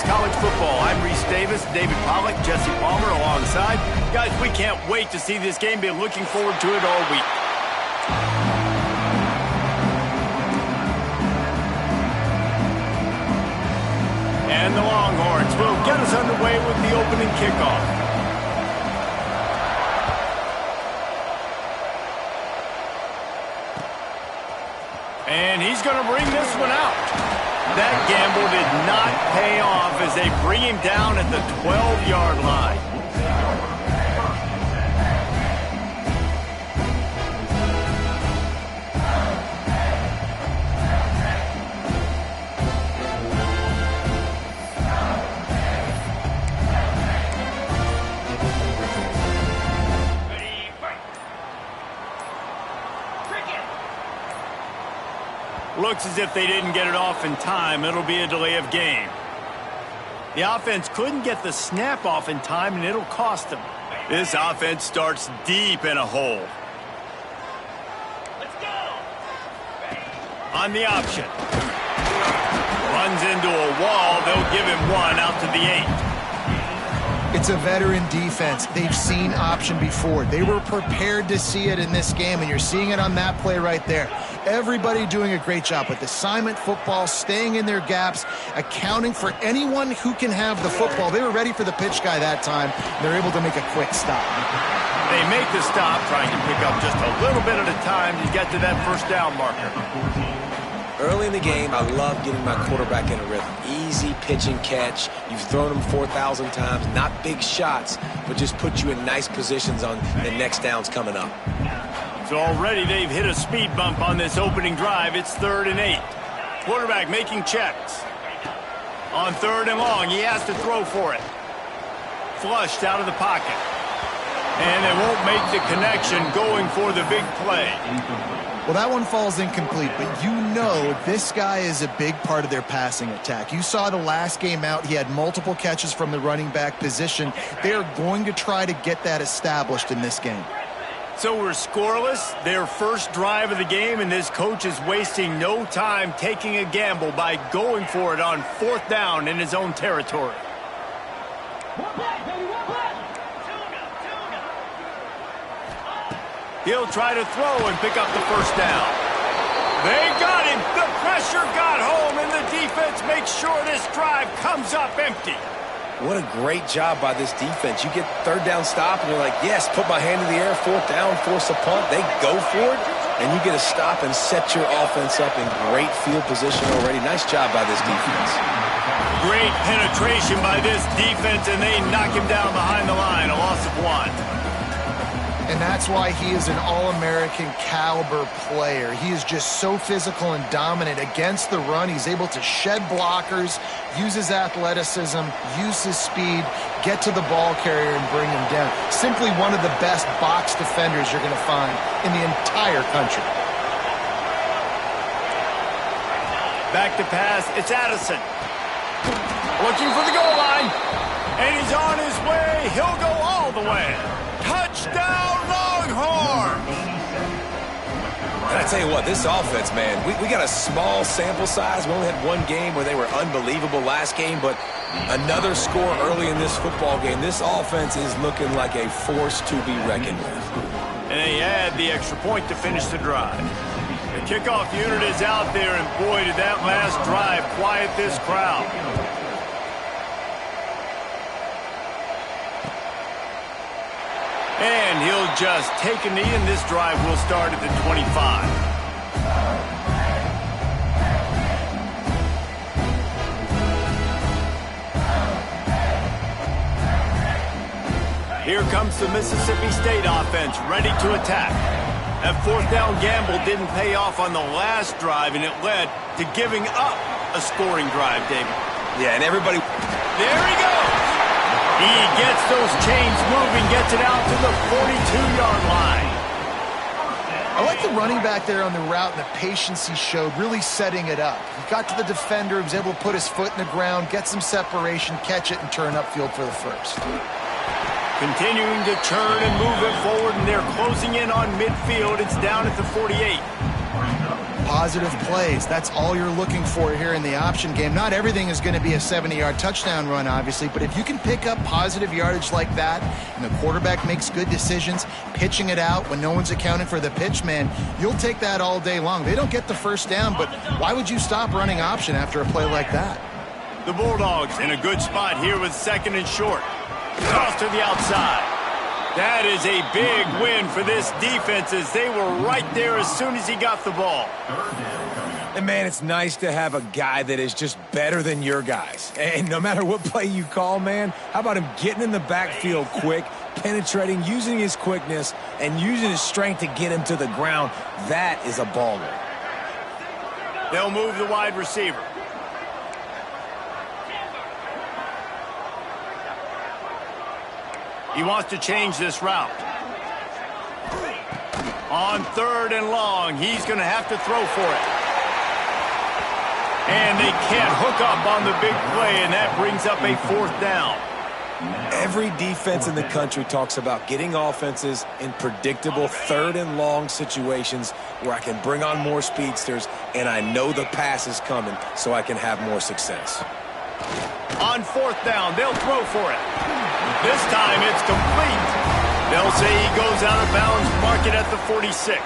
College Football. I'm Reese Davis, David Pollack, Jesse Palmer alongside. Guys, we can't wait to see this game. Been looking forward to it all week. And the Longhorns will get us underway with the opening kickoff. And he's going to bring this one out. That gamble did not pay off as they bring him down at the 12-yard line. Looks as if they didn't get it off in time. It'll be a delay of game. The offense couldn't get the snap off in time, and it'll cost them. This offense starts deep in a hole. Let's go. On the option. Runs into a wall. They'll give him one out to the 8. It's a veteran defense. They've seen option before. They were prepared to see it in this game, and you're seeing it on that play right there. Everybody doing a great job with assignment football, staying in their gaps, accounting for anyone who can have the football. They were ready for the pitch guy that time. They're able to make a quick stop. They make the stop, trying to pick up just a little bit at a time to get to that first down marker. Early in the game, I love getting my quarterback in a rhythm. Easy pitch and catch. You've thrown them 4,000 times. Not big shots, but just put you in nice positions on the next downs coming up. So already they've hit a speed bump on this opening drive. It's 3rd and 8. Quarterback making checks. On 3rd and long, he has to throw for it. Flushed out of the pocket. And they won't make the connection going for the big play. Well, that one falls incomplete, but you know this guy is a big part of their passing attack. You saw the last game out, he had multiple catches from the running back position. They're going to try to get that established in this game. So we're scoreless, their first drive of the game, and this coach is wasting no time taking a gamble by going for it on 4th down in his own territory. He'll try to throw and pick up the first down. They got him. The pressure got home, and the defense makes sure this drive comes up empty. What a great job by this defense. You get 3rd down stop, and you're like, yes, put my hand in the air, 4th down, force a punt. They go for it, and you get a stop and set your offense up in great field position already. Nice job by this defense. Great penetration by this defense, and they knock him down behind the line, a loss of 1. And that's why he is an All-American caliber player. He is just so physical and dominant against the run. He's able to shed blockers, use his athleticism, use his speed, get to the ball carrier and bring him down. Simply one of the best box defenders you're going to find in the entire country. Back to pass, it's Addison. Looking for the goal line. And he's on his way. He'll go all the way. Touchdown, Longhorns! And I tell you what, this offense, man, we got a small sample size. We only had one game where they were unbelievable last game, but another score early in this football game. This offense is looking like a force to be reckoned with. And they add the extra point to finish the drive. The kickoff unit is out there, and boy, did that last drive quiet this crowd. And he'll just take a knee, and this drive will start at the 25. Here comes the Mississippi State offense, ready to attack. That 4th down gamble didn't pay off on the last drive, and it led to giving up a scoring drive, David. Yeah, and everybody... There he goes! He gets those chains moving, gets it out to the 42-yard line. I like the running back there on the route and the patience he showed, really setting it up. He got to the defender, he was able to put his foot in the ground, get some separation, catch it, and turn upfield for the first. Continuing to turn and move it forward, and they're closing in on midfield. It's down at the 48. positive plays. That's all you're looking for here in the option game. Not everything is going to be a 70-yard touchdown run, obviously, but if you can pick up positive yardage like that and the quarterback makes good decisions, pitching it out when no one's accounting for the pitch, man, you'll take that all day long. They don't get the first down, but why would you stop running option after a play like that? The Bulldogs in a good spot here with 2nd and short. Toss to the outside. That is a big win for this defense as they were right there as soon as he got the ball. And, man, it's nice to have a guy that is just better than your guys. And no matter what play you call, man, how about him getting in the backfield quick, penetrating, using his quickness, and using his strength to get him to the ground. That is a baller. They'll move the wide receiver. He wants to change this route. On 3rd and long, he's going to have to throw for it. And they can't hook up on the big play, and that brings up a 4th down. Every defense in the country talks about getting offenses in predictable 3rd and long situations where I can bring on more speedsters and I know the pass is coming so I can have more success. On 4th down, they'll throw for it. This time it's complete. They'll say he goes out of bounds, mark it at the 46.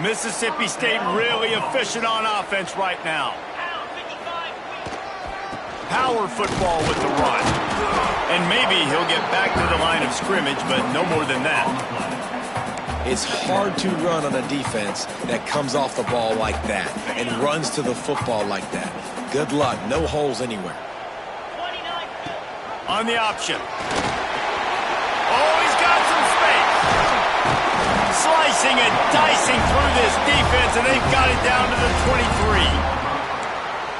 Mississippi State really efficient on offense right now. Power football with the run. And maybe he'll get back to the line of scrimmage, but no more than that. It's hard to run on a defense that comes off the ball like that and runs to the football like that. Good luck. No holes anywhere. On the option. Oh, he's got some space. Slicing and dicing through this defense, and they've got it down to the 23.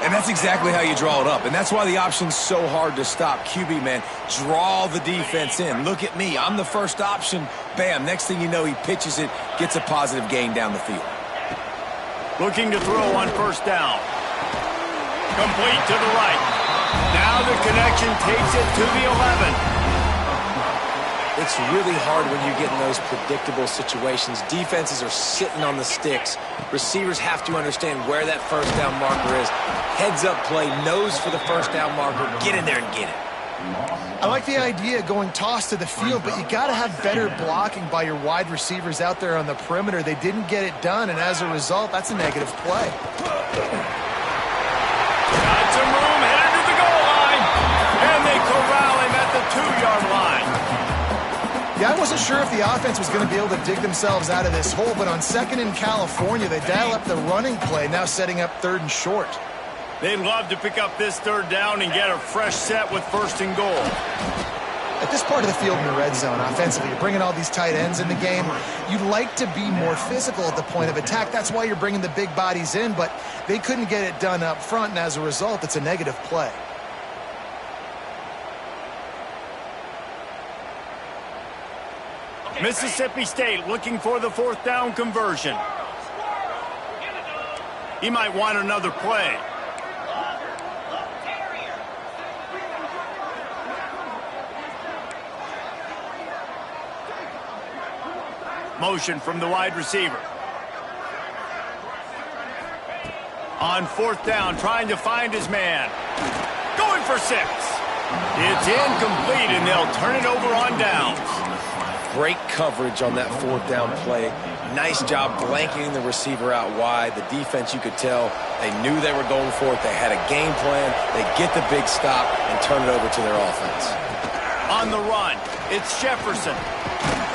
And that's exactly how you draw it up. And that's why the option's so hard to stop. QB, man, draw the defense in. Look at me. I'm the first option. Bam. Next thing you know, he pitches it, gets a positive gain down the field. Looking to throw on 1st down. Complete to the right. Now the connection takes it to the 11. It's really hard when you get in those predictable situations. Defenses are sitting on the sticks. Receivers have to understand where that 1st down marker is. Heads up play, nose for the 1st down marker. Get in there and get it. I like the idea of going toss to the field, but you got to have better blocking by your wide receivers out there on the perimeter. They didn't get it done, and as a result, that's a negative play. Got some room, headed to the goal line, and they corral him at the 2-yard line. Yeah, I wasn't sure if the offense was going to be able to dig themselves out of this hole, but on 2nd in California, they dial up the running play, now setting up 3rd and short. They'd love to pick up this 3rd down and get a fresh set with 1st and goal. At this part of the field in the red zone, offensively, you're bringing all these tight ends in the game. You'd like to be more physical at the point of attack. That's why you're bringing the big bodies in, but they couldn't get it done up front, and as a result, it's a negative play. Mississippi State looking for the 4th down conversion. He might want another play. Motion from the wide receiver. On 4th down, trying to find his man. Going for 6. It's incomplete, and they'll turn it over on downs. Great coverage on that 4th down play. Nice job blanketing the receiver out wide. The defense, you could tell, they knew they were going for it. They had a game plan. They get the big stop and turn it over to their offense. On the run, it's Jefferson.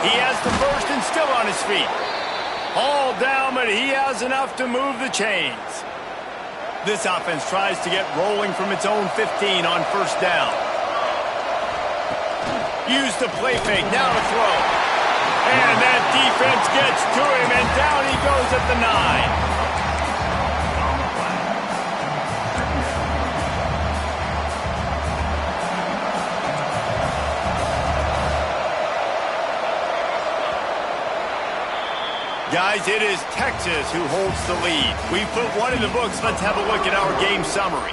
He has the first and still on his feet. All down, but he has enough to move the chains. This offense tries to get rolling from its own 15 on 1st down. Use the play fake, now to throw. And that defense gets to him, and down he goes at the 9. Guys, it is Texas who holds the lead. We put one in the books. Let's have a look at our game summary.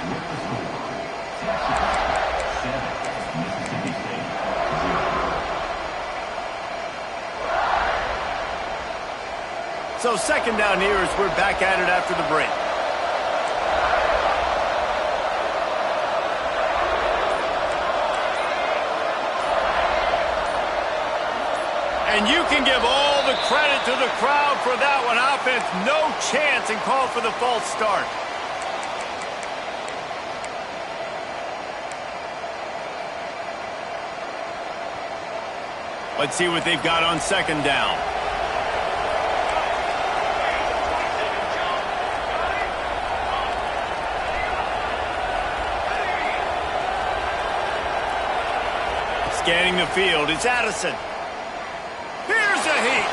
So second down here as we're back at it after the break. And you can give all the credit to the crowd for that one. Offense, no chance, and call for the false start. Let's see what they've got on second down. Scanning the field, it's Addison. Here's a heat.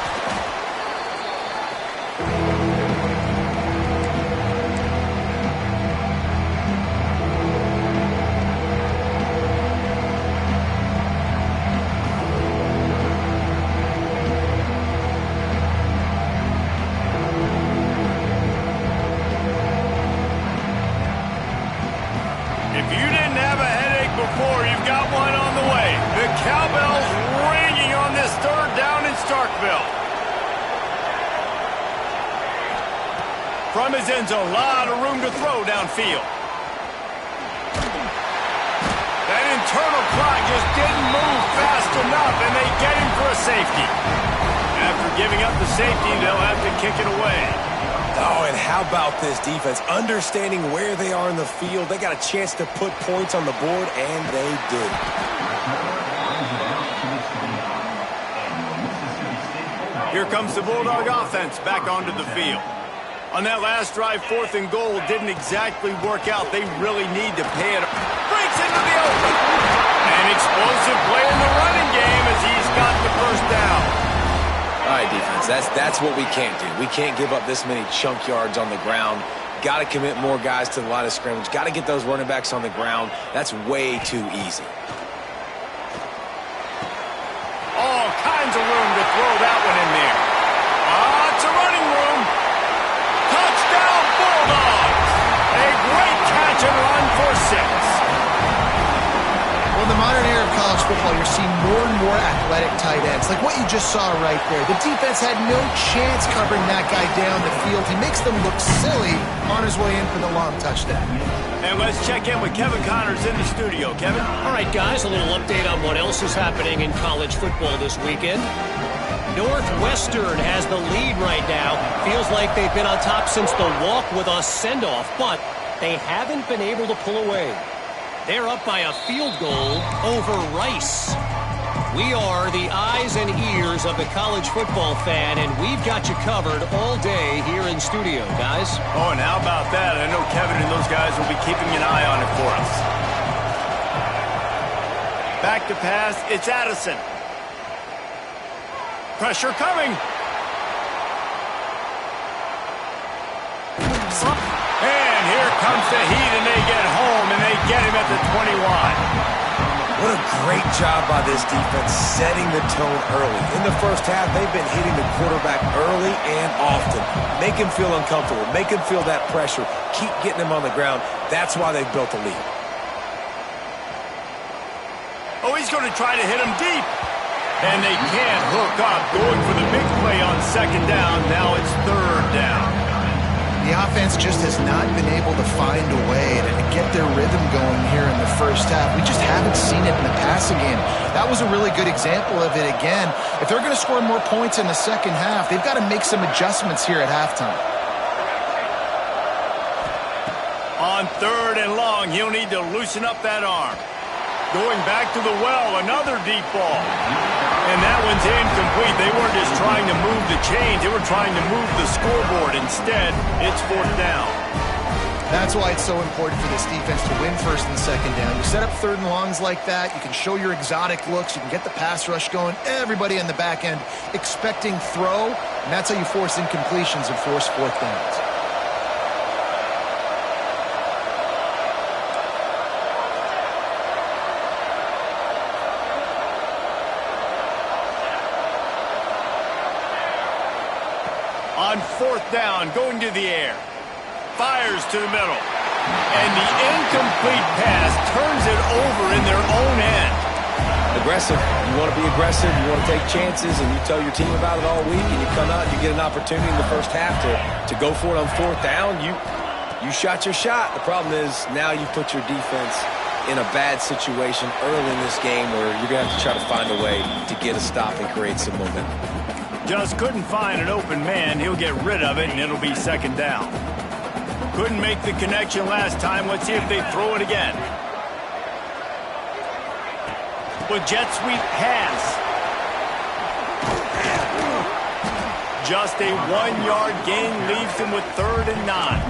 If you didn't have a headache before, you've got one on the way. The cowbell's ringing on this third down in Starkville. From his end zone, a lot of room to throw downfield. That internal clock just didn't move fast enough, and they get him for a safety. After giving up the safety, they'll have to kick it away. Oh, and how about this defense? Understanding where they are in the field. They got a chance to put points on the board, and they did. Here comes the Bulldog offense back onto the field. On that last drive, 4th and goal didn't exactly work out. They really need to pay it. Breaks into the open. An explosive play in the running game as he's got the first down. All right, defense, that's what we can't do. We can't give up this many chunk yards on the ground. Got to commit more guys to the line of scrimmage. Got to get those running backs on the ground. That's way too easy. All kinds of room to throw that one in there. It's a running room. Touchdown, Bulldogs. A great catch and run for 6. Well, in the modern era of college football, you're seeing more and more athletic tight ends, like what you just saw right there. The defense had no chance covering that guy down the field. He makes them look silly on his way in for the long touchdown. And let's check in with Kevin Connors in the studio. Kevin? All right, guys, a little update on what else is happening in college football this weekend. Northwestern has the lead right now. Feels like they've been on top since the walk with a send-off, but they haven't been able to pull away. They're up by a field goal over Rice. We are the eyes and ears of the college football fan, and we've got you covered all day here in studio, guys. Oh, and how about that? I know Kevin and those guys will be keeping an eye on it for us. Back to pass, it's Addison. Pressure coming. And here comes the heat, and they get home, and they get him at the 21. What a great job by this defense setting the tone early. In the first half, they've been hitting the quarterback early and often. Make him feel uncomfortable. Make him feel that pressure. Keep getting him on the ground. That's why they've built a lead. Oh, he's going to try to hit him deep. And they can't hook up. Going for the big play on second down. Now it's third down. The offense just has not been able to find a way to get their rhythm going here in the first half. We just haven't seen it in the passing game. That was a really good example of it again. If they're going to score more points in the second half, they've got to make some adjustments here at halftime. On third and long, he'll need to loosen up that arm. Going back to the well, another deep ball. And that one's incomplete. They weren't just trying to move the chains. They were trying to move the scoreboard. Instead, it's 4th down. That's why it's so important for this defense to win first and second down. You set up third and longs like that. You can show your exotic looks. You can get the pass rush going. Everybody in the back end expecting throw. And that's how you force incompletions and force 4th downs. On 4th down, going to the air. Fires to the middle. And the incomplete pass turns it over in their own end. The Aggressive. You want to be aggressive. You want to take chances, and you tell your team about it all week, and you come out and you get an opportunity in the first half to go for it on fourth down. You shot your shot. The problem is now you put your defense in a bad situation early in this game where you're going to have to try to find a way to get a stop and create some momentum. Just couldn't find an open man. He'll get rid of it, and it'll be second down. Couldn't make the connection last time. Let's see if they throw it again. With jet sweep pass. Just a 1-yard gain leaves him with 3rd and 9.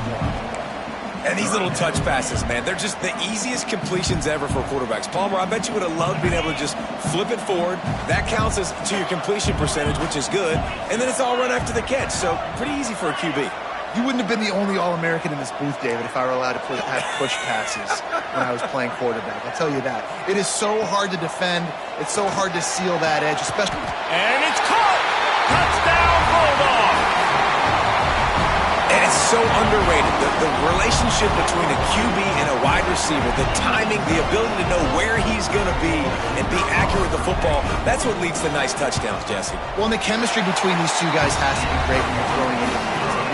And these little touch passes, man, they're just the easiest completions ever for quarterbacks. Palmer, I bet you would have loved being able to just flip it forward. That counts as to your completion percentage, which is good. And then it's all run after the catch, so pretty easy for a QB. You wouldn't have been the only All-American in this booth, David, if I were allowed to have push passes when I was playing quarterback. I'll tell you that. It is so hard to defend. It's so hard to seal that edge, especially. And it's caught! Touchdown, Bulldog! And it's so underrated. The relationship between a QB and a wide receiver, the timing, the ability to know where he's going to be and be accurate with the football, that's what leads to nice touchdowns, Jesse. Well, and the chemistry between these two guys has to be great when you're throwing into the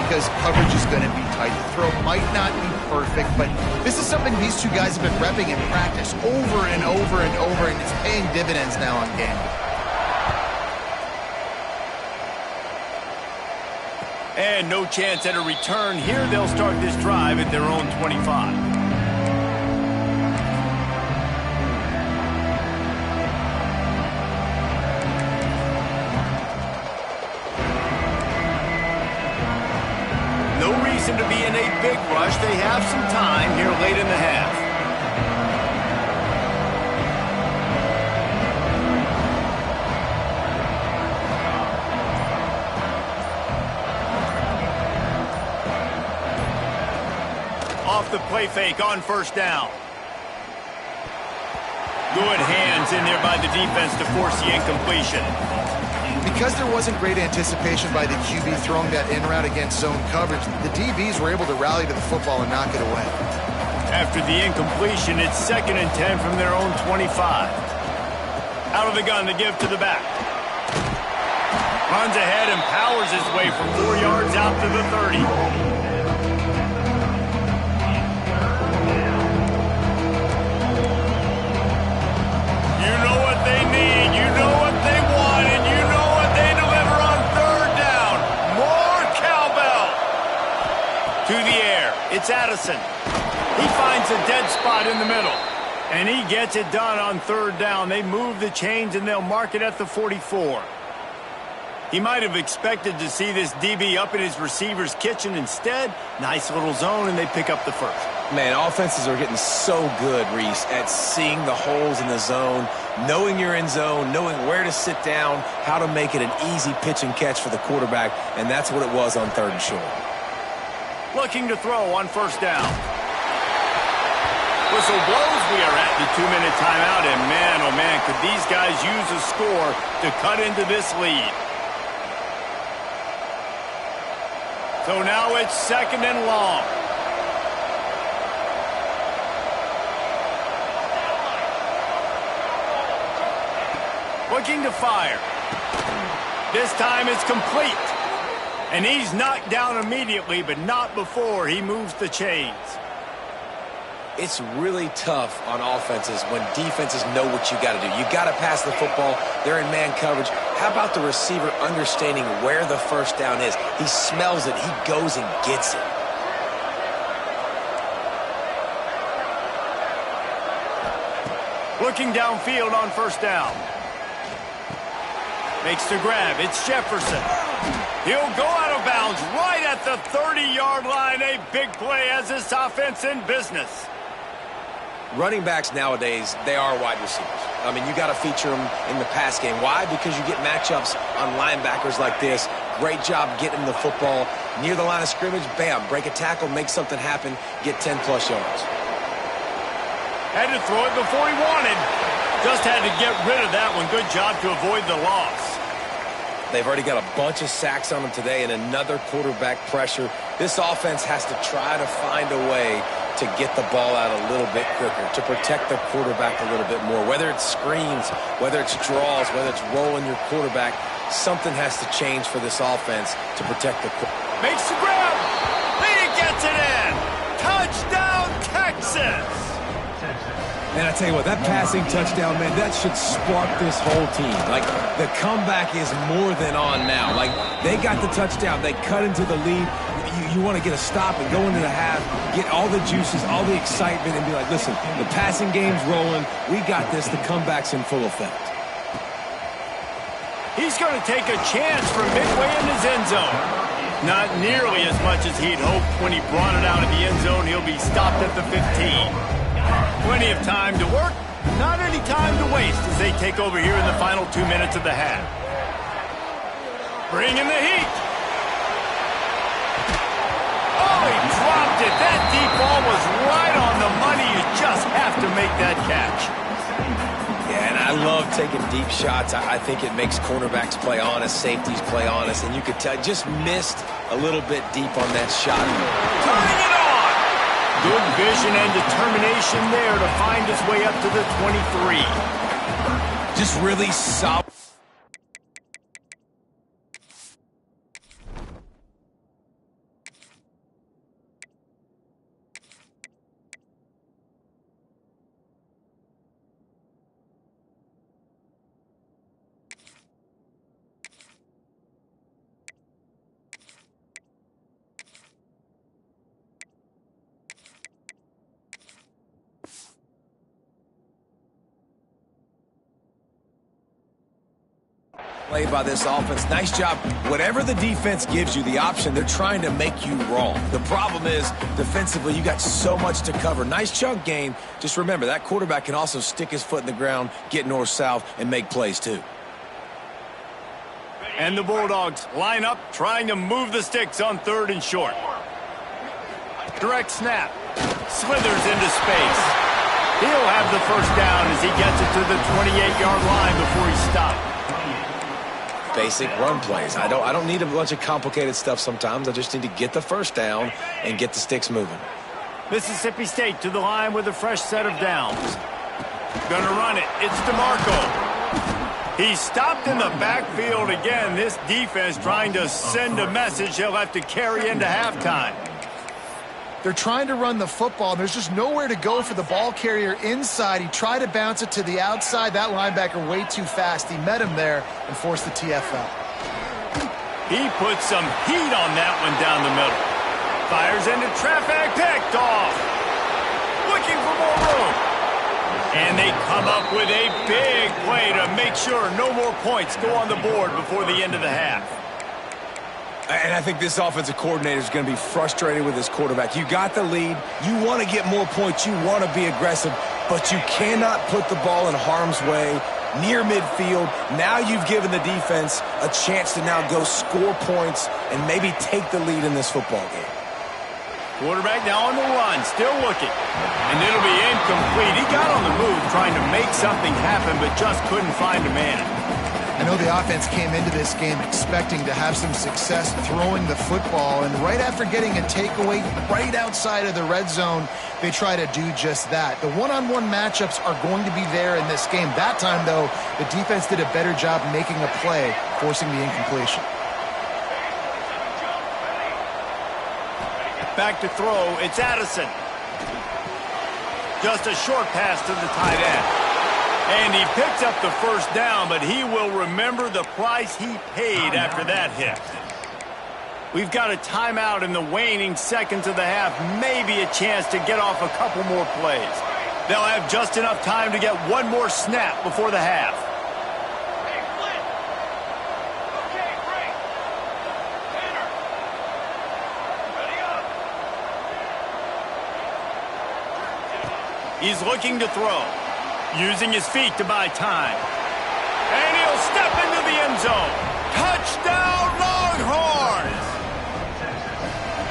because coverage is going to be tight. The throw might not be perfect, but this is something these two guys have been repping in practice over and over and over, and it's paying dividends now on game day. And no chance at a return here. They'll start this drive at their own 25. To be in a big rush. They have some time here late in the half. Off the play fake on first down. Good hands in there by the defense to force the incompletion. Because there wasn't great anticipation by the QB throwing that in route against zone coverage, the DBs were able to rally to the football and knock it away. After the incompletion, it's 2nd and 10 from their own 25. Out of the gun, the give to the back. Runs ahead and powers his way for 4 yards out to the 30. You know what they need, you know what they want, and you know what they deliver on 3rd down. More cowbell. To the air, it's Addison. He finds a dead spot in the middle, and he gets it done on 3rd down. They move the chains, and they'll mark it at the 44. He might have expected to see this DB up in his receiver's kitchen. Instead, nice little zone, and they pick up the first. Man, offenses are getting so good, Reese, at seeing the holes in the zone, knowing you're in zone, knowing where to sit down, how to make it an easy pitch and catch for the quarterback, and that's what it was on 3rd and short. Looking to throw on first down. Whistle blows. We are at the 2-minute timeout, and man, oh man, could these guys use a score to cut into this lead. So now it's 2nd and long. Looking to fire. This time it's complete. And he's knocked down immediately, but not before he moves the chains. It's really tough on offenses when defenses know what you got to do. You got to pass the football. They're in man coverage. How about the receiver understanding where the first down is? He smells it. He goes and gets it. Looking downfield on first down. Makes the grab. It's Jefferson. He'll go out of bounds right at the 30-yard line. A big play as this offense in business. Running backs nowadays, they are wide receivers. I mean, you got to feature them in the pass game. Why? Because you get matchups on linebackers like this. Great job getting the football near the line of scrimmage. Bam, break a tackle, make something happen, get 10-plus yards. Had to throw it before he wanted. Just had to get rid of that one. Good job to avoid the loss. They've already got a bunch of sacks on them today and another quarterback pressure. This offense has to try to find a way to get the ball out a little bit quicker, to protect the quarterback a little bit more. Whether it's screens, whether it's draws, whether it's rolling your quarterback, something has to change for this offense to protect the quarterback. Makes the grab. He gets it in. Touchdown, Texas. And I tell you what, that passing touchdown, man, that should spark this whole team. Like, the comeback is more than on now. Like, they got the touchdown. They cut into the lead. You want to get a stop and go into the half, get all the juices, all the excitement, and be like, listen, the passing game's rolling. We got this. The comeback's in full effect. He's going to take a chance from midway in his end zone. Not nearly as much as he'd hoped when he brought it out of the end zone. He'll be stopped at the 15. Plenty of time to work, not any time to waste as they take over here in the final 2 minutes of the half. Bring in the heat. Oh, he dropped it. That deep ball was right on the money. You just have to make that catch. Yeah, and I love taking deep shots. I think it makes cornerbacks play honest, safeties play honest, and you could tell just missed a little bit deep on that shot. Turning it on. Good vision and determination there to find his way up to the 23. Just really solid. Play by this offense. Nice job. Whatever the defense gives you, the option, they're trying to make you wrong. The problem is, defensively, you got so much to cover. Nice chunk gain. Just remember, that quarterback can also stick his foot in the ground, get north-south, and make plays too. And the Bulldogs line up, trying to move the sticks on 3rd and short. Direct snap. Slithers into space. He'll have the first down as he gets it to the 28-yard line before he's stopped. Basic run plays. I don't need a bunch of complicated stuff sometimes. I just need to get the first down and get the sticks moving. Mississippi State to the line with a fresh set of downs. Gonna run it. It's DeMarco. He's stopped in the backfield again. This defense trying to send a message he'll have to carry into halftime. They're trying to run the football, and there's just nowhere to go for the ball carrier inside. He tried to bounce it to the outside. That linebacker way too fast. He met him there and forced the TFL. He put some heat on that one down the middle. Fires into traffic, picked off. Looking for more room. And they come up with a big play to make sure no more points go on the board before the end of the half. And I think this offensive coordinator is going to be frustrated with his quarterback. You got the lead. You want to get more points. You want to be aggressive. But you cannot put the ball in harm's way near midfield. Now you've given the defense a chance to now go score points and maybe take the lead in this football game. Quarterback now on the run, still looking. And it'll be incomplete. He got on the move trying to make something happen, but just couldn't find a man. I know the offense came into this game expecting to have some success throwing the football, and right after getting a takeaway right outside of the red zone, they try to do just that. The one-on-one matchups are going to be there in this game. That time, though, the defense did a better job making a play, forcing the incompletion. Back to throw, it's Addison. Just a short pass to the tight end. And he picks up the first down, but he will remember the price he paid after that hit. We've got a timeout in the waning seconds of the half, maybe a chance to get off a couple more plays. They'll have just enough time to get one more snap before the half. He's looking to throw. Using his feet to buy time. And he'll step into the end zone. Touchdown, Longhorns!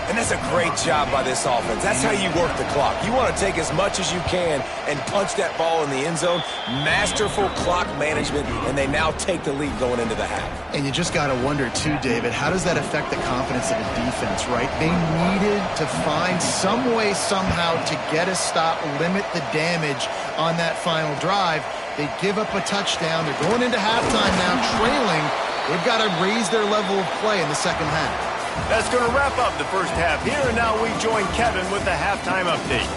And And that's a great job by this offense. That's how you work the clock. You want to take as much as you can and punch that ball in the end zone. Masterful clock management, and they now take the lead going into the half. And you just got to wonder, too, David, how does that affect the confidence of the defense, right? They needed to find some way, somehow, to get a stop, limit the damage on that final drive. They give up a touchdown. They're going into halftime now, trailing. They've got to raise their level of play in the second half. That's going to wrap up the first half here, and now we join Kevin with the halftime update.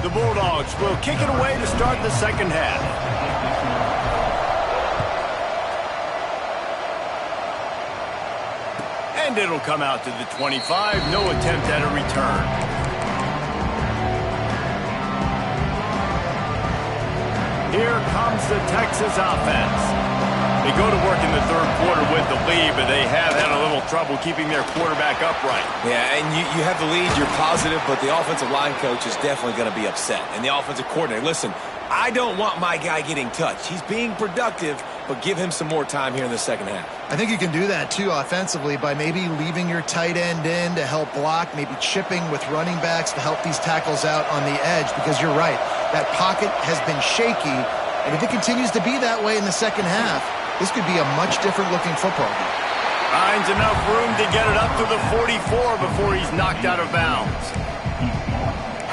The Bulldogs will kick it away to start the second half. And it'll come out to the 25. No attempt at a return. Here comes the Texas offense. They go to work in the third quarter with the lead, but they have had a little trouble keeping their quarterback upright. Yeah, and you have the lead, you're positive, but the offensive line coach is definitely going to be upset. And the offensive coordinator, listen, I don't want my guy getting touched. He's being productive, but give him some more time here in the second half. I think you can do that, too, offensively, by maybe leaving your tight end in to help block, maybe chipping with running backs to help these tackles out on the edge, because you're right. That pocket has been shaky, and if it continues to be that way in the second half, this could be a much different-looking football game. Finds enough room to get it up to the 44 before he's knocked out of bounds.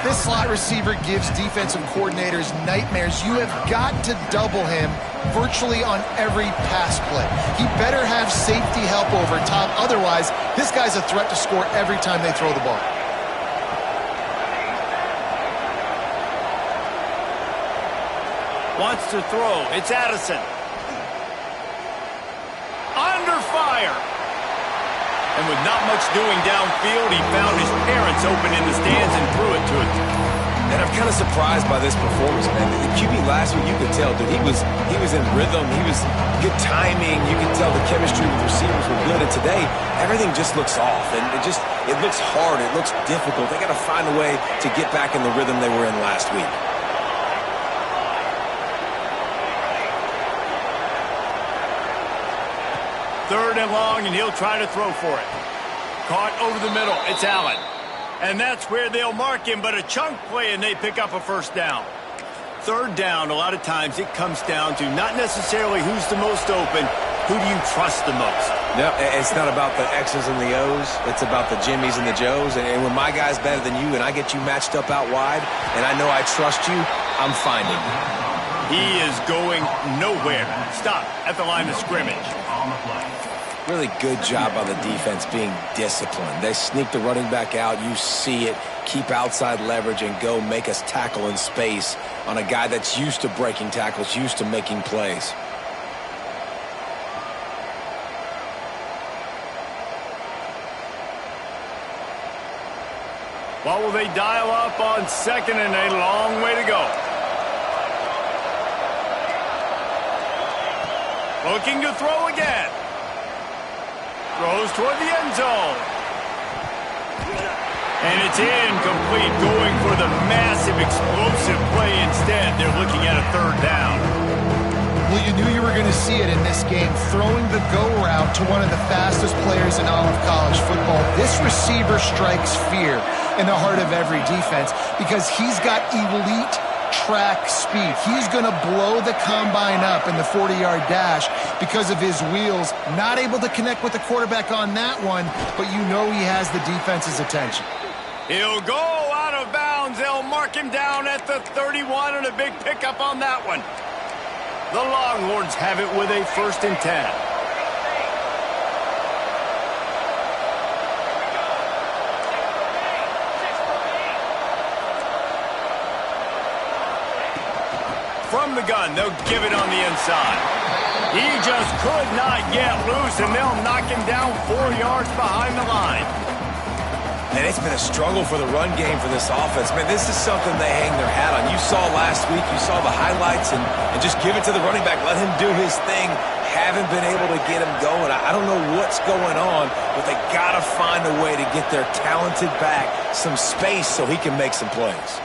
This slot receiver gives defensive coordinators nightmares. You have got to double him virtually on every pass play. He better have safety help over top. Otherwise, this guy's a threat to score every time they throw the ball. Wants to throw. It's Addison. Under fire. And with not much doing downfield, he found his parents open in the stands and threw it to him. And I'm kind of surprised by this performance, man. The QB last week, you could tell, dude, he was in rhythm. He was good timing. You could tell the chemistry with receivers were good. And today, everything just looks off. And it looks hard. It looks difficult. They got to find a way to get back in the rhythm they were in last week. Third and long, and he'll try to throw for it. Caught over the middle. It's Allen. And that's where they'll mark him, but a chunk play, and they pick up a first down. Third down, a lot of times it comes down to not necessarily who's the most open, who do you trust the most? No, it's not about the X's and the O's. It's about the Jimmies and the Joes. And when my guy's better than you and I get you matched up out wide, and I know I trust you, I'm finding you. He is going nowhere. Stop at the line of scrimmage. Really good job by the defense being disciplined. They sneak the running back out. You see it. Keep outside leverage and go make us tackle in space on a guy that's used to breaking tackles, used to making plays. What will they dial up on second and a long way to go? Looking to throw again. Throws toward the end zone. And it's incomplete, going for the massive explosive play instead. They're looking at a third down. Well, you knew you were going to see it in this game, throwing the go route to one of the fastest players in all of college football. This receiver strikes fear in the heart of every defense because he's got elite track speed. He's going to blow the combine up in the 40-yard dash because of his wheels. Not able to connect with the quarterback on that one, but you know he has the defense's attention. He'll go out of bounds. They'll mark him down at the 31 and a big pickup on that one. The Longhorns have it with a 1st and 10. From the gun, they'll give it on the inside. He just could not get loose, and they'll knock him down 4 yards behind the line. And it's been a struggle for the run game for this offense. Man, this is something they hang their hat on. You saw last week, you saw the highlights, and just give it to the running back. Let him do his thing. Haven't been able to get him going. I don't know what's going on, but they got to find a way to get their talented back some space so he can make some plays.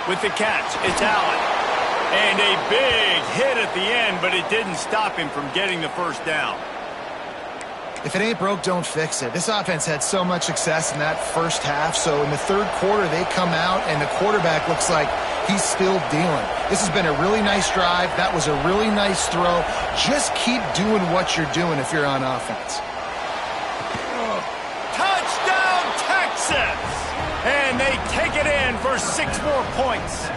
With the catch, it's Allen. And a big hit at the end, but it didn't stop him from getting the first down. If it ain't broke, don't fix it. This offense had so much success in that first half, so in the third quarter they come out and the quarterback looks like he's still dealing. This has been a really nice drive. That was a really nice throw. Just keep doing what you're doing if you're on offense. Touchdown, Texas! And they take it in for 6 more points.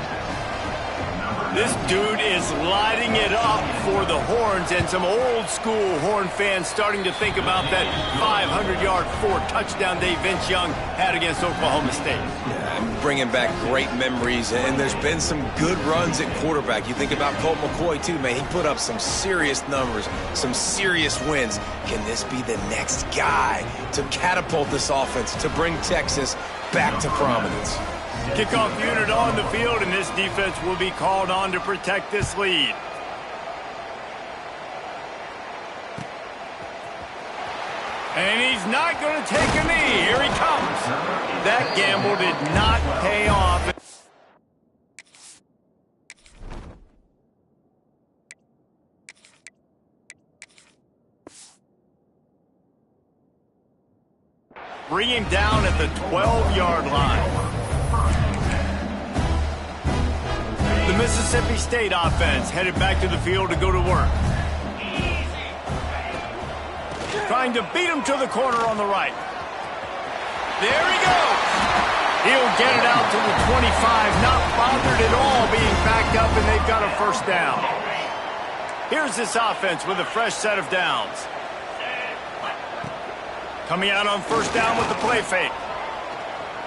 This dude is lighting it up for the Horns, and some old-school Horn fans starting to think about that 500-yard 4-touchdown day Vince Young had against Oklahoma State. Yeah, I'm bringing back great memories, and there's been some good runs at quarterback. You think about Colt McCoy, too, man. He put up some serious numbers, some serious wins. Can this be the next guy to catapult this offense, to bring Texas back to prominence? Kickoff unit on the field, and this defense will be called on to protect this lead. And he's not going to take a knee. Here he comes. That gamble did not pay off. Bring him down at the 12-yard line. The Mississippi State offense headed back to the field to go to work. Trying to beat him to the corner on the right. There he goes. He'll get it out to the 25, not bothered at all being backed up, and they've got a first down. Here's this offense with a fresh set of downs. Coming out on first down with the play fake.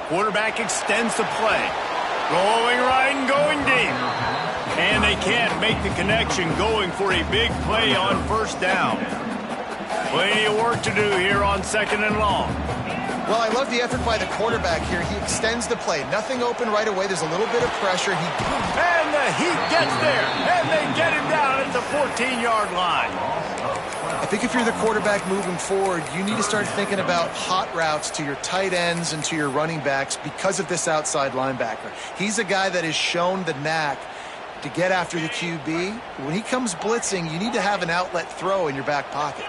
Quarterback extends the play. Going right and going deep. And they can't make the connection, going for a big play on first down. Plenty of work to do here on 2nd and long. Well, I love the effort by the quarterback here. He extends the play. Nothing open right away. There's a little bit of pressure. And the heat gets there. And they get him down at the 14-yard line. I think if you're the quarterback moving forward, you need to start thinking about hot routes to your tight ends and to your running backs because of this outside linebacker. He's a guy that has shown the knack to get after the QB. When he comes blitzing, you need to have an outlet throw in your back pocket.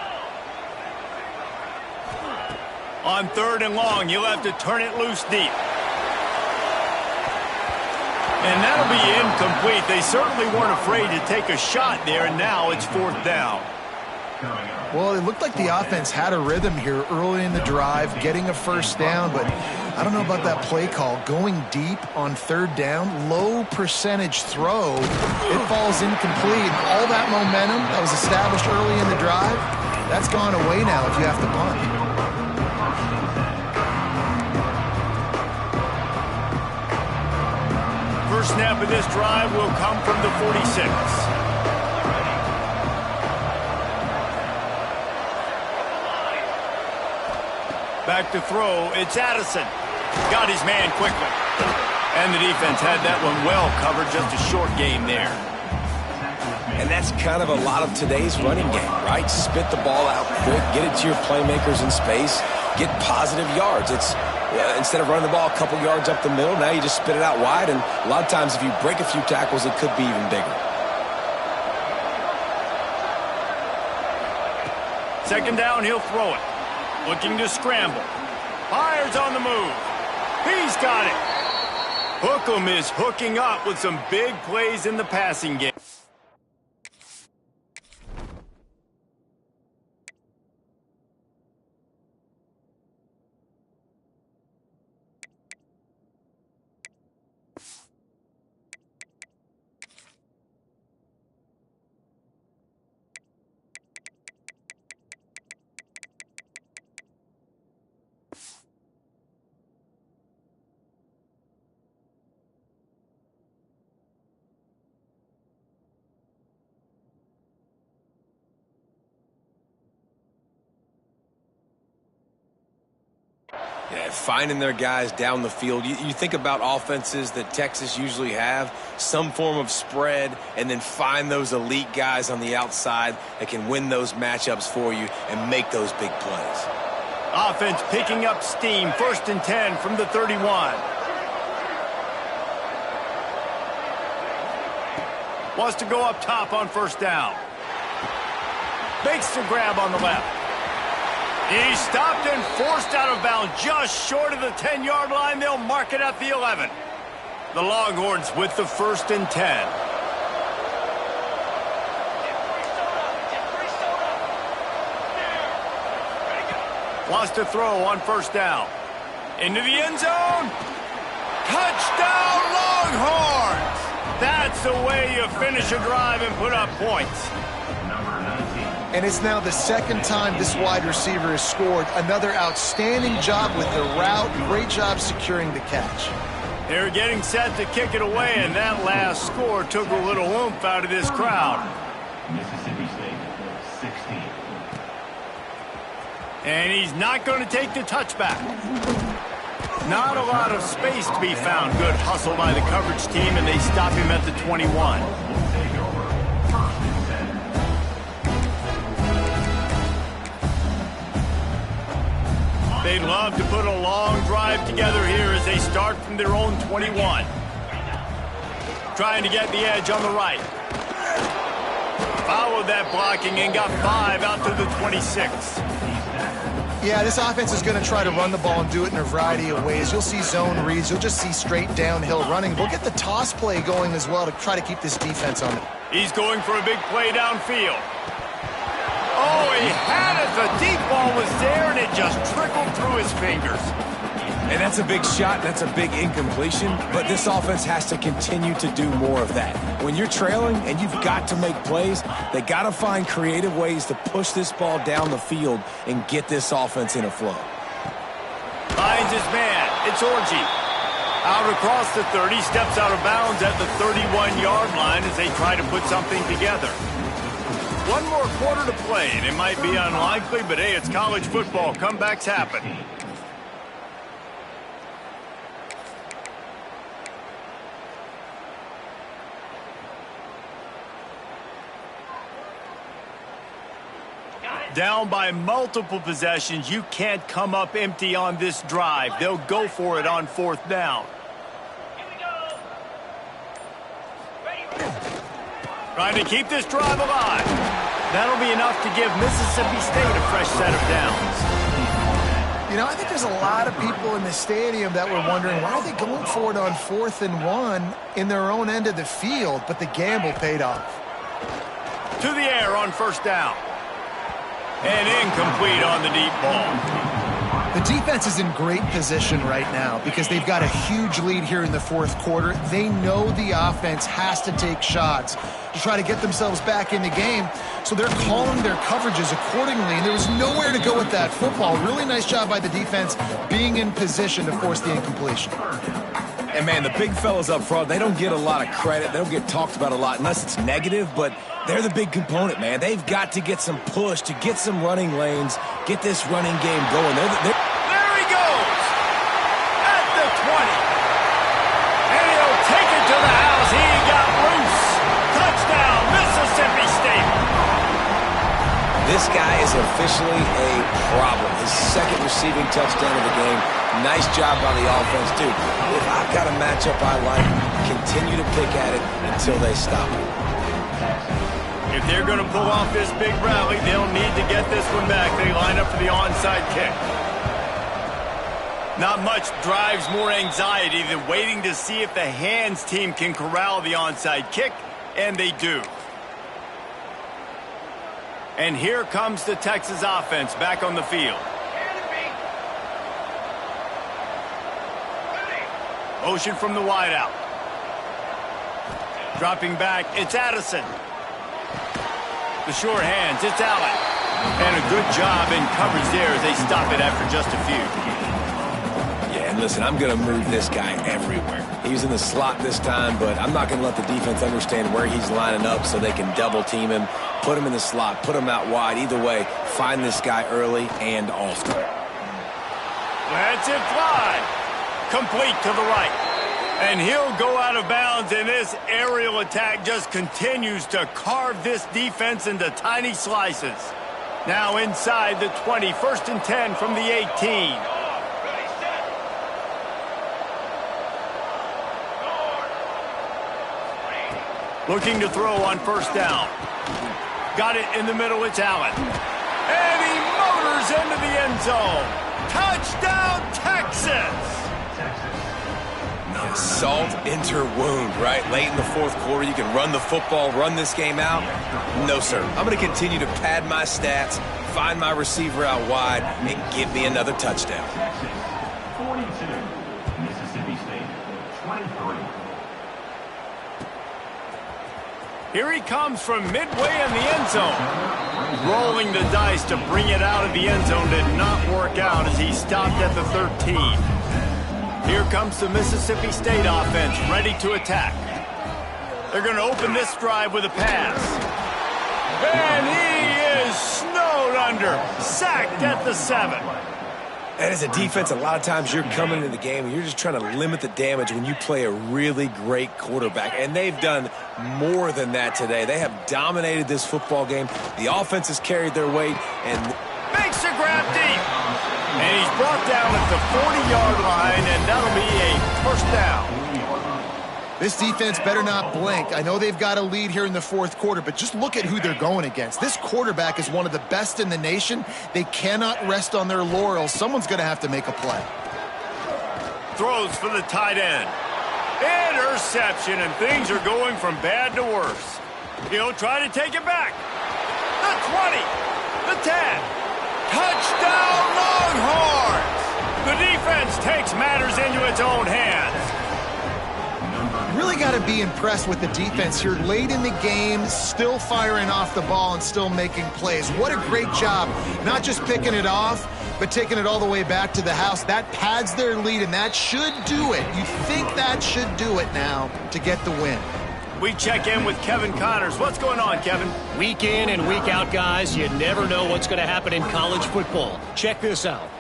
On 3rd and long, you'll have to turn it loose deep. And that'll be incomplete. They certainly weren't afraid to take a shot there, and now it's 4th down. Well, it looked like the offense had a rhythm here early in the drive, getting a first down, but I don't know about that play call. Going deep on 3rd down, low percentage throw, it falls incomplete. All that momentum that was established early in the drive, that's gone away now if you have to punt. First snap of this drive will come from the 46. Back to throw, it's Addison. Got his man quickly. And the defense had that one well covered, just a short gain there. And that's kind of a lot of today's running game, right? Spit the ball out quick, get it to your playmakers in space, get positive yards. It's instead of running the ball a couple yards up the middle, now you just spit it out wide, and a lot of times if you break a few tackles, it could be even bigger. 2nd down, he'll throw it. Looking to scramble. Fires on the move. He's got it. Hookem is hooking up with some big plays in the passing game. Yeah, finding their guys down the field. You think about offenses that Texas usually have, some form of spread, and then find those elite guys on the outside that can win those matchups for you and make those big plays. Offense picking up steam. 1st and 10 from the 31. Wants to go up top on first down. Makes the grab on the left. He's stopped and forced out of bounds just short of the 10-yard line. They'll mark it at the 11. The Longhorns with the 1st and 10. Wants to throw on first down. Into the end zone. Touchdown, Longhorns! That's the way you finish a drive and put up points. And it's now the 2nd time this wide receiver has scored. Another outstanding job with the route. Great job securing the catch. They're getting set to kick it away, and that last score took a little oomph out of this crowd. Mississippi State, 16. And he's not going to take the touchback. Not a lot of space to be found. Good hustle by the coverage team, and they stop him at the 21. They'd love to put a long drive together here as they start from their own 21. Trying to get the edge on the right. Followed that blocking and got 5 out to the 26. Yeah, this offense is going to try to run the ball and do it in a variety of ways. You'll see zone reads. You'll just see straight downhill running. We'll get the toss play going as well to try to keep this defense on it. He's going for a big play downfield. Oh, he had it. The deep ball was there, and it just trickled through his fingers. And that's a big shot. That's a big incompletion. But this offense has to continue to do more of that. When you're trailing and you've got to make plays, they got to find creative ways to push this ball down the field and get this offense in a flow. Finds his man. It's Orji. Out across the 30, steps out of bounds at the 31-yard line as they try to put something together. One more quarter to play, and it might be unlikely, but hey, it's college football. Comebacks happen. Down by multiple possessions, you can't come up empty on this drive. They'll go for it on 4th down. Here we go. Ready. Trying to keep this drive alive. That'll be enough to give Mississippi State a fresh set of downs. You know, I think there's a lot of people in the stadium that were wondering, why are they going for it on 4th and 1 in their own end of the field? But the gamble paid off. To the air on first down. And incomplete on the deep ball. The defense is in great position right now because they've got a huge lead here in the 4th quarter. They know the offense has to take shots to try to get themselves back in the game. So they're calling their coverages accordingly, and there was nowhere to go with that football. Really nice job by the defense being in position to force the incompletion. And, man, the big fellas up front, they don't get a lot of credit. They don't get talked about a lot unless it's negative, but they're the big component, man. They've got to get some push, to get some running lanes, get this running game going. There he goes! At the 20. And he'll take it to the house. He got loose. Touchdown, Mississippi State. This guy is officially a problem. His 2nd receiving touchdown of the game. Nice job by the offense, dude. If I've got a matchup I like, continue to pick at it until they stop it. If they're going to pull off this big rally, they'll need to get this one back. They line up for the onside kick. Not much drives more anxiety than waiting to see if the hands team can corral the onside kick, and they do. And here comes the Texas offense back on the field. Motion from the wideout. Dropping back, it's Addison. The short hands, it's Allen. And a good job in coverage there as they stop it after just a few. Yeah, and listen, I'm going to move this guy everywhere. He's in the slot this time, but I'm not going to let the defense understand where he's lining up so they can double team him, put him in the slot, put him out wide. Either way, find this guy early and often. That's it fly. Complete to the right. And he'll go out of bounds, and this aerial attack just continues to carve this defense into tiny slices. Now inside the 20, 1st and 10 from the 18. Looking to throw on first down. Got it in the middle, it's Allen. And he motors into the end zone. Touchdown, Texas! Salt into wound, right? Late in the fourth quarter, you can run the football, run this game out. No, sir. I'm going to continue to pad my stats, find my receiver out wide, and give me another touchdown. Texas, 42. Mississippi State, 23. Here he comes from midway in the end zone. Rolling the dice to bring it out of the end zone did not work out as he stopped at the 13. Here comes the Mississippi State offense, ready to attack. They're going to open this drive with a pass. And he is snowed under, sacked at the 7. And as a defense, a lot of times you're coming into the game and you're just trying to limit the damage when you play a really great quarterback. And they've done more than that today. They have dominated this football game. The offense has carried their weight and makes a grab deep. And he's brought down at the 40-yard line, and that'll be a first down. This defense better not blink. I know they've got a lead here in the fourth quarter, but just look at who they're going against. This quarterback is one of the best in the nation. They cannot rest on their laurels. Someone's going to have to make a play. Throws for the tight end. Interception, and things are going from bad to worse. He'll try to take it back. The 20, the 10. Touchdown, Longhorns! The defense takes matters into its own hands. Really got to be impressed with the defense here. Late in the game, still firing off the ball and still making plays. What a great job. Not just picking it off, but taking it all the way back to the house. That pads their lead, and that should do it. You think that should do it now to get the win. We check in with Kevin Connors. What's going on, Kevin? Week in and week out, guys, you never know what's going to happen in college football. Check this out.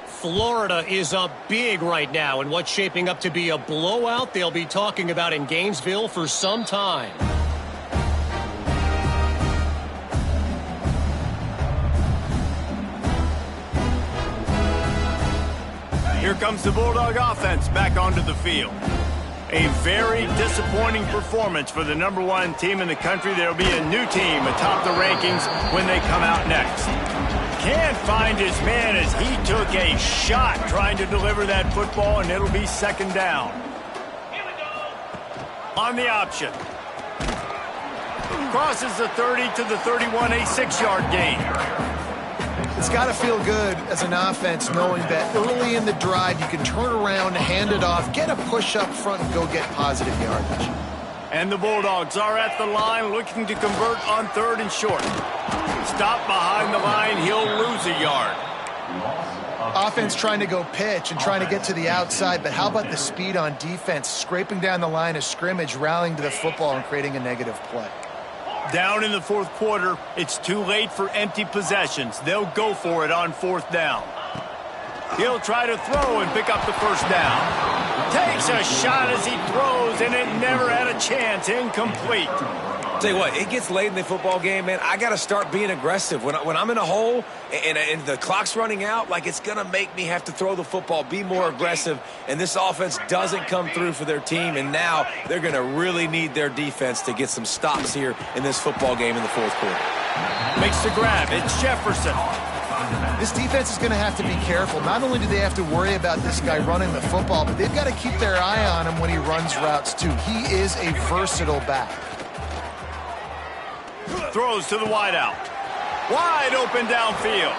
Florida is up big right now in what's shaping up to be a blowout they'll be talking about in Gainesville for some time. Here comes the Bulldog offense back onto the field. A very disappointing performance for the #1 team in the country. There'll be a new team atop the rankings when they come out next. Can't find his man as he took a shot trying to deliver that football, and it'll be second down. On the option. Crosses the 30 to the 31, a 6-yard gain. It's got to feel good as an offense knowing that early in the drive you can turn around, hand it off, get a push up front, and go get positive yardage. And the Bulldogs are at the line looking to convert on 3rd and short. Stop behind the line, he'll lose a yard. Offense trying to go pitch and trying to get to the outside, but how about the speed on defense, scraping down the line of scrimmage, rallying to the football and creating a negative play. Down in the fourth quarter, it's too late for empty possessions. They'll go for it on 4th down. He'll try to throw and pick up the first down. Takes a shot as he throws, and it never had a chance. Incomplete. Tell you what, it gets late in the football game, man. I got to start being aggressive. When I'm in a hole and the clock's running out, like it's going to make me have to throw the football, be more aggressive, and this offense doesn't come through for their team, and now they're going to really need their defense to get some stops here in this football game in the fourth quarter. Makes the grab. It's Jefferson. This defense is going to have to be careful. Not only do they have to worry about this guy running the football, but they've got to keep their eye on him when he runs routes too. He is a versatile back. Throws to the wideout. Wide open downfield.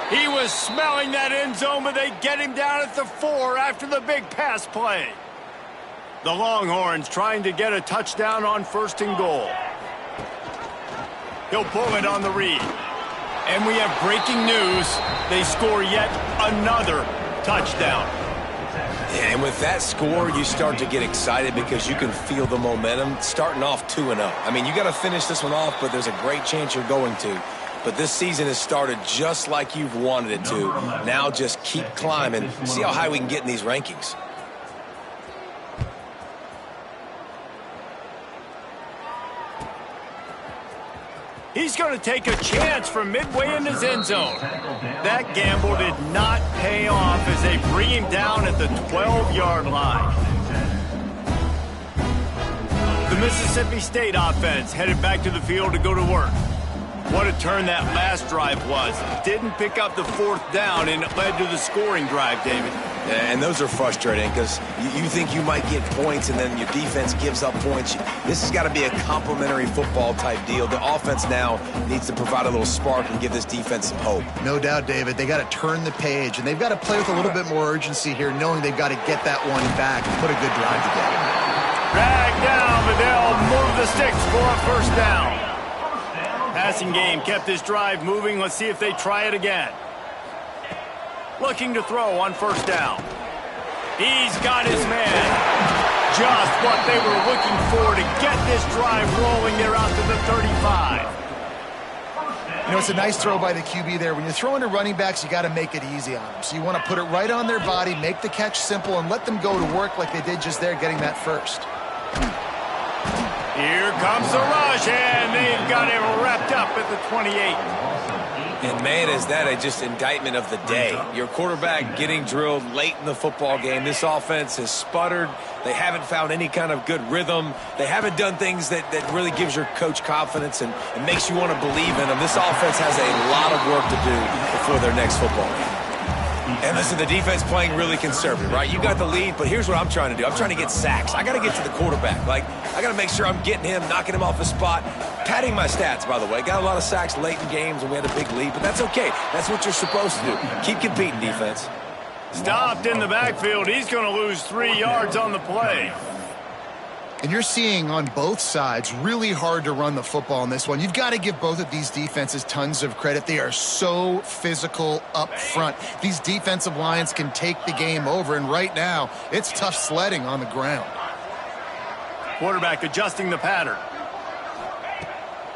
He was smelling that end zone, but they get him down at the 4 after the big pass play. The Longhorns trying to get a touchdown on 1st and goal. He'll pull it on the read. And we have breaking news. They score yet another touchdown. Yeah, and with that score, you start to get excited because you can feel the momentum starting off 2-0. I mean, you got to finish this one off, but there's a great chance you're going to. But this season has started just like you've wanted it to. Now just keep climbing. See how high we can get in these rankings. He's going to take a chance from midway in his end zone. That gamble did not pay off as they bring him down at the 12-yard line. The Mississippi State offense headed back to the field to go to work. What a turn that last drive was. Didn't pick up the fourth down, and it led to the scoring drive, David. Yeah, and those are frustrating because you think you might get points and then your defense gives up points. This has got to be a complementary football type deal. The offense now needs to provide a little spark and give this defense some hope. No doubt, David. They got to turn the page, and they've got to play with a little bit more urgency here, knowing they've got to get that one back and put a good drive together. Drag down, but they'll move the sticks for a first down. Passing game kept this drive moving. Let's see if they try it again. Looking to throw on first down. He's got his man. Just what they were looking for to get this drive rolling. They're out to the 35. You know, it's a nice throw by the QB there. When you're throwing to running backs, you got to make it easy on them. So you want to put it right on their body, make the catch simple, and let them go to work like they did just there, getting that first. Here comes the rush, and they've got it wrapped up at the 28. And, man, is that just indictment of the day. Your quarterback getting drilled late in the football game. This offense has sputtered. They haven't found any kind of good rhythm. They haven't done things that really gives your coach confidence and makes you want to believe in them. This offense has a lot of work to do before their next football game. And listen, the defense playing really conservative, right? You got the lead, but here's what I'm trying to do. I'm trying to get sacks. I got to get to the quarterback. Like, I got to make sure I'm getting him, knocking him off the spot. Padding my stats, by the way. Got a lot of sacks late in games when we had a big lead, but that's okay. That's what you're supposed to do. Keep competing, defense. Stopped in the backfield. He's going to lose 3 yards on the play. And you're seeing on both sides really hard to run the football in this one. You've got to give both of these defenses tons of credit. They are so physical up front. These defensive lines can take the game over, and right now it's tough sledding on the ground. Quarterback adjusting the pattern.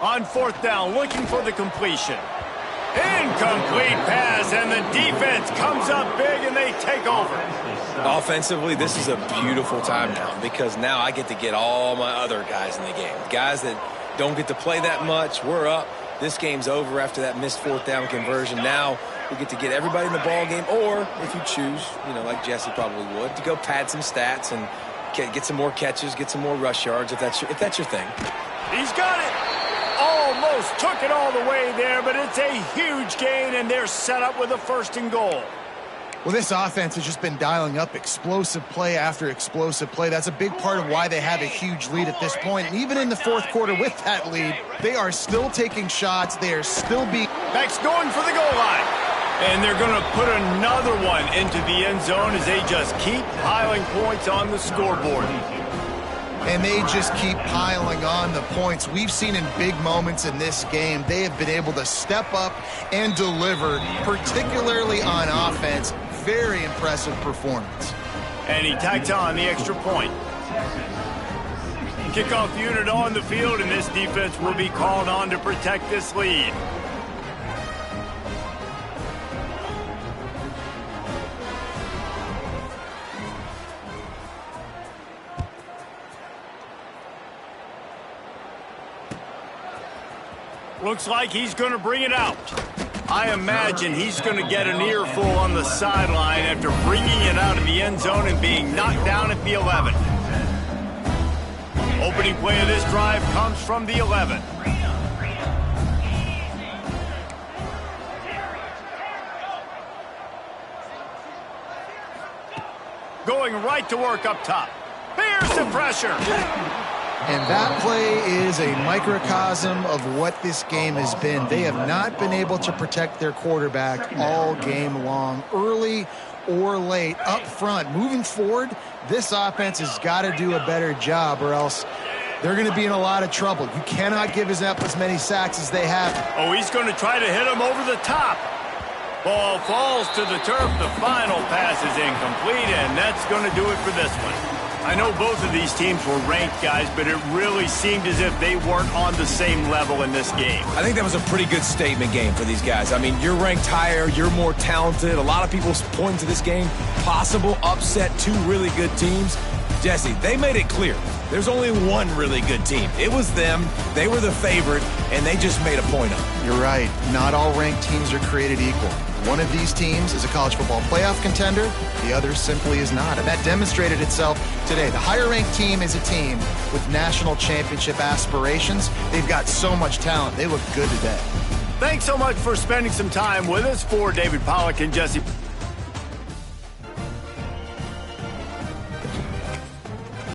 On fourth down, looking for the completion. Incomplete pass, and the defense comes up big, and they take over. Offensively, this is a beautiful time now because now I get to get all my other guys in the game. Guys that don't get to play that much, we're up. This game's over after that missed fourth down conversion. Now we get to get everybody in the ball game, or if you choose, you know, like Jesse probably would, to go pad some stats and get some more catches, get some more rush yards if that's your thing. He's got it. Almost took it all the way there, but it's a huge gain, and they're set up with a 1st and goal. Well, this offense has just been dialing up explosive play after explosive play. That's a big part of why they have a huge lead at this point. And even in the fourth quarter with that lead, they are still taking shots. They are still being... Backs going for the goal line. And they're going to put another one into the end zone as they just keep piling points on the scoreboard. And they just keep piling on the points. We've seen in big moments in this game, they have been able to step up and deliver, particularly on offense. Very impressive performance. And he tacks on the extra point. Kickoff unit on the field, and this defense will be called on to protect this lead. Looks like he's going to bring it out. I imagine he's going to get an earful on the sideline after bringing it out of the end zone and being knocked down at the 11. Opening play of this drive comes from the 11. Going right to work up top. There's the pressure. And that play is a microcosm of what this game has been. They have not been able to protect their quarterback all game long, early or late, up front. Moving forward, this offense has got to do a better job, or else they're going to be in a lot of trouble. You cannot give up as many sacks as they have. Oh, he's going to try to hit him over the top. Ball falls to the turf. The final pass is incomplete, and that's going to do it for this one. I know both of these teams were ranked, guys, but it really seemed as if they weren't on the same level in this game. I think that was a pretty good statement game for these guys. I mean, you're ranked higher, you're more talented. A lot of people point to this game, possible upset, 2 really good teams. Jesse, they made it clear. There's only one really good team. It was them. They were the favorite, and they just made a point of it. You're right. Not all ranked teams are created equal. One of these teams is a college football playoff contender. The other simply is not. And that demonstrated itself today. The higher-ranked team is a team with national championship aspirations. They've got so much talent. They look good today. Thanks so much for spending some time with us. For David Pollack and Jesse